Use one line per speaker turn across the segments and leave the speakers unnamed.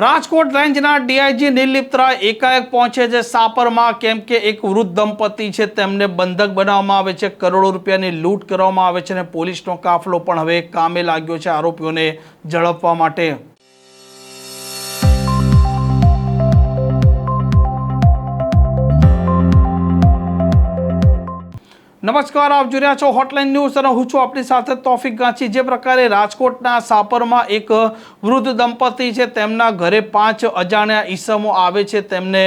રાજકોટ રેન્જના ડીઆઈજી નિર્લિપ્ત રાય એકાએક પહોંચે છે સાપરમાં, કેમ કે એક વૃદ્ધ દંપતી છે તેમને બંધક બનાવવામાં આવે છે, કરોડો રૂપિયાની લૂંટ કરવામાં આવે છે અને પોલીસનો કાફલો પણ હવે કામે લાગ્યો છે આરોપીઓને ઝડપવા માટે। નમસ્કાર, આપ જોઈ રહ્યા છો હોટલાઇન ન્યૂઝ અને હું છું આપની સાથે તોફિક ગાંચી। જે પ્રકારે રાજકોટના સાપરમાં એક વૃદ્ધ દંપતી છે તેમના ઘરે 5 અજાણ્યા ઈસમો આવે છે, તેમને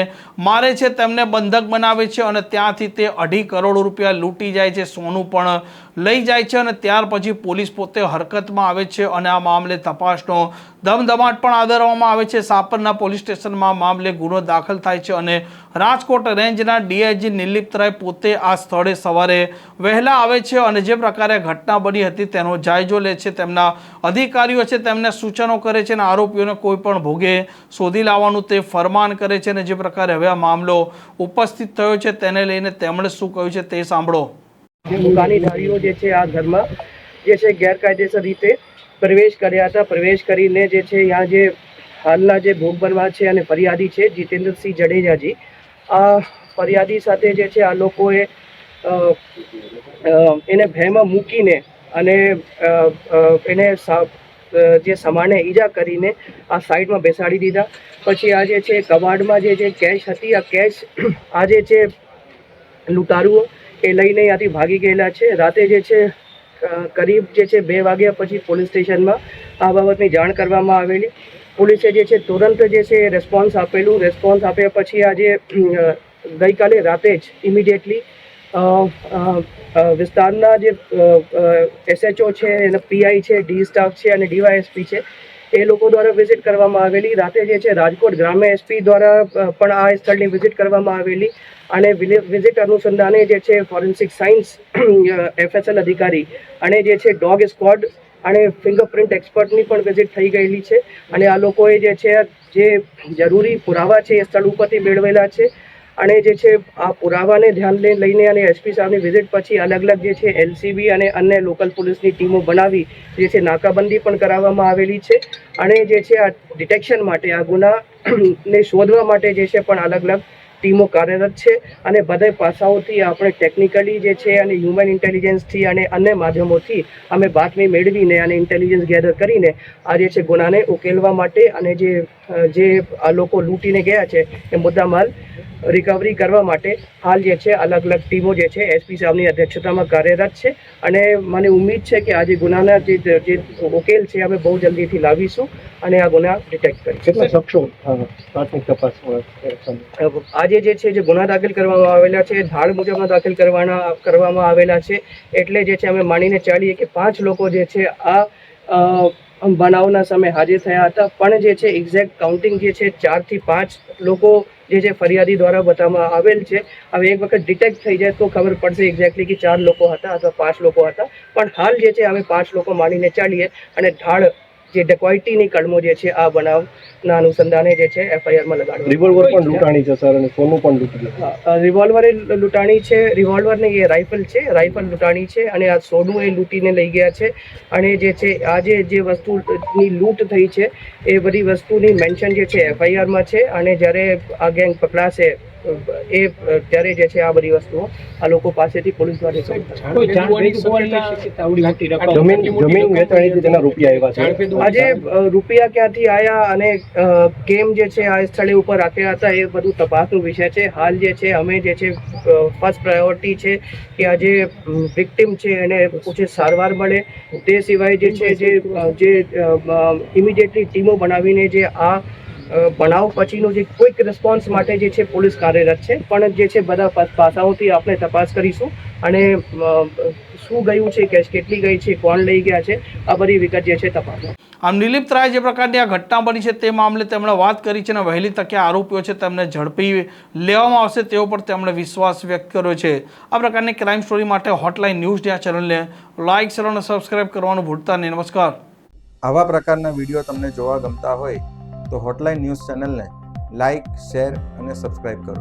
મારે છે, તેમને બંધક બનાવે છે અને ત્યાંથી તે 2.5 કરોડ રૂપિયા લૂંટી જાય છે, સોનું પણ લઈ જાય છે અને ત્યાર પછી પોલીસ પોતે હરકતમાં આવે છે અને આ મામલે તપાસનો ધમધમાટ પણ આદરવામાં આવે છે। સાપરના પોલીસ સ્ટેશનમાં મામલે ગુનો દાખલ થાય છે અને રાજકોટ રેન્જના ડીઆઈજી નિર્લિપ્ત રાય પોતે આ સ્થળે સવારે વહેલા આવે છે અને જે પ્રકારે ઘટના બની હતી તેનો જાયજો લે છે, તેમના અધિકારીઓ છે તેમને સૂચનો કરે છે અને આરોપીઓને કોઈ પણ ભોગે શોધી લાવવાનું તે ફરમાન કરે છે અને જે પ્રકારે હવે આ મામલો ઉપસ્થિત થયો છે તેને લઈને તેમણે શું કહ્યું છે તે સાંભળો।
દુકાનદારીઓ જે છે આ ઘરમાં જે છે ગેરકાયદેસર રીતે પ્રવેશ કર્યા હતા। પ્રવેશ કરીને જે છે यहाँ જે હાલના જે ભોગ બનવા છે અને ફરિયાદી છે જીતેન્દ્રસિંહ જડેજાજી, આ ફરિયાદી સાથે જે છે આ લોકોએ એને ભયમાં મૂકીને અને એને જે સામાન્ય ઈજા કરીને આ સાઈડમાં બેસાડી દીધા। પછી આ જે છે કબાડમાં જે કેશ હતી, આ કેશ આ જે છે લૂંટારુઓ એ લઈને ત્યાંથી ભાગી ગયેલા છે। રાતે જે છે કરીબ જે છે 2 વાગ્યા પછી પોલીસ સ્ટેશનમાં આ બાબતની જાણ કરવામાં આવેલી। પોલીસે જે છે તુરંત જે છે રેસ્પોન્સ આપેલું। રેસ્પોન્સ આપ્યા પછી આજે ગઈકાલે રાતે જ ઇમિડિયેટલી વિસ્તારના જે એસએચઓ છે, એના પીઆઈ છે, ડી સ્ટાફ છે અને ડીવાયએસપી છે એ લોકો દ્વારા વિઝિટ કરવામાં આવેલી। રાતે જે છે રાજકોટ ગ્રામ્ય એસપી દ્વારા પણ આ સ્થળની વિઝિટ કરવામાં આવેલી અને વિઝિટ અનુસંધાને જે છે ફોરેન્સિક સાયન્સ એફએસએલ અધિકારી અને જે છે ડોગ સ્ક્વોડ અને ફિંગરપ્રિન્ટ એક્સપર્ટની પણ વિઝિટ થઈ ગયેલી છે અને આ લોકોએ જે છે જે જરૂરી પુરાવા છે એ સ્થળ ઉપરથી મેળવેલા છે અને જે છે આ પુરાવાને ધ્યાને લઈને અને એસપી સાહેબની વિઝિટ પછી અલગ અલગ જે છે એલસીબી અને અન્ય લોકલ પોલીસની ટીમો બનાવી જે છે નાકાબંધી પણ કરાવવામાં આવેલી છે અને જે છે આ ડિટેક્શન માટે, આ ગુનાને શોધવા માટે જે છે પણ અલગ અલગ ટીમો કાર્યરત છે અને બધા પાસાઓથી આપણે ટેકનિકલી જે છે અને હ્યુમન ઇન્ટેલિજન્સથી અને અન્ય માધ્યમોથી અમે બાતમી મેળવીને અને ઇન્ટેલિજન્સ ગેધર કરીને આ જે છે ગુનાને ઉકેલવા માટે અને જે આ લોકો લૂંટીને ગયા છે એ મુદ્દામાલ રિકવરી કરવા માટે હાલ જે છે અલગ અલગ ટીમો જે છે એસપી સાહેબની અધ્યક્ષતામાં કાર્યરત છે અને મને ઉમ્મીદ છે કે આજે ગુનાના જે ઉકેલ છે અમે બહુ જલ્દીથી લાવીશું અને આ ગુના ડિટેક્ટ કરીશું। પ્રાથમિક તપાસ આજે જે છે જે ગુના દાખલ કરવામાં આવેલા છે ધાડ મુજબના દાખલ કરવામાં આવેલા છે, એટલે જે છે અમે માનીને ચાલીએ કે 5 લોકો જે છે આ બનાવના સમયે હાજર થયા હતા, પણ જે છે એક્ઝેક્ટ કાઉન્ટિંગ જે છે 4 થી 5 લોકો જે છે ફરિયાદી દ્વારા બતાવવામાં આવેલ છે। હવે એક વખત ડિટેક્ટ થઈ જાય તો ખબર પડશે એક્ઝેક્ટલી કે 4 લોકો હતા અથવા 5 લોકો હતા, પણ હાલ જે છે અમે 5 લોકો માનીને ચાલીએ અને ધાડ જે ડકોઇટીની કલમો જે છે આ બનાવના અનુસંધાને જે છે એફઆઈઆરમાં લગાડવા।
રિવોલ્વર પણ લૂંટાણી છે સર અને સોનું પણ લૂંટી
રિવોલ્વર એ લૂંટાણી છે, રિવોલ્વર ને એ રાઇફલ છે, રાઇફલ લૂંટાણી છે અને આ સોનું એ લૂંટીને લઈ ગયા છે અને જે છે આજે જે વસ્તુની લૂંટ થઈ છે એ બધી વસ્તુની મેન્શન જે છે એફઆઈઆરમાં છે અને જ્યારે આ ગેંગ પકડાશે એ ત્યારે જે છે આ બધી વસ્તુઓ આ લોકો પાસેથી પોલીસ દ્વારા
જમીન વેચાણીથી તેના રૂપિયા આવ્યા છે।
આજે રૂપિયા ક્યાંથી આવ્યા અને કેમ જે છે આ સ્થળે ઉપર રાખ્યા હતા એ બધું તપાસનો વિષય છે। હાલ જે છે અમે જે છે ફર્સ્ટ પ્રાયોરિટી છે કે આ જે વિક્ટિમ છે એને પૂછે સારવાર મળે, તે સિવાય જે છે જે ઇમિડિયેટલી ટીમો બનાવીને જે આ બનાવ પછીનો જે ક્વિક રિસ્પોન્સ માટે જે છે પોલીસ કાર્યરત છે, પણ જે છે બધા પાસાઓથી આપણે તપાસ કરીશું અને શું ગયું છે, કેશ કેટલી ગઈ છે, કોણ લઈ ગયા છે, આ બધી વિગત જે છે તપાસ।
આમ નિર્લિપ્ત રાય જે પ્રકારની આ ઘટના બની છે તે મામલે તેમણે વાત કરી છે અને વહેલી તકે આરોપીઓ છે તેમને ઝડપી લેવામાં આવશે તેવો પણ તેમણે વિશ્વાસ વ્યક્ત કર્યો છે। આ પ્રકારની ક્રાઇમ સ્ટોરી માટે હોટલાઇન ન્યૂઝ ચેનલને લાઇક, શેર અને સબસ્ક્રાઇબ કરવાનું ભૂલતા નહીં। નમસ્કાર।
આવા પ્રકારના વિડીયો તમને જોવા ગમતા હોય તો હોટલાઇન ન્યૂઝ ચેનલને લાઇક, શેર અને સબસ્ક્રાઇબ કરો।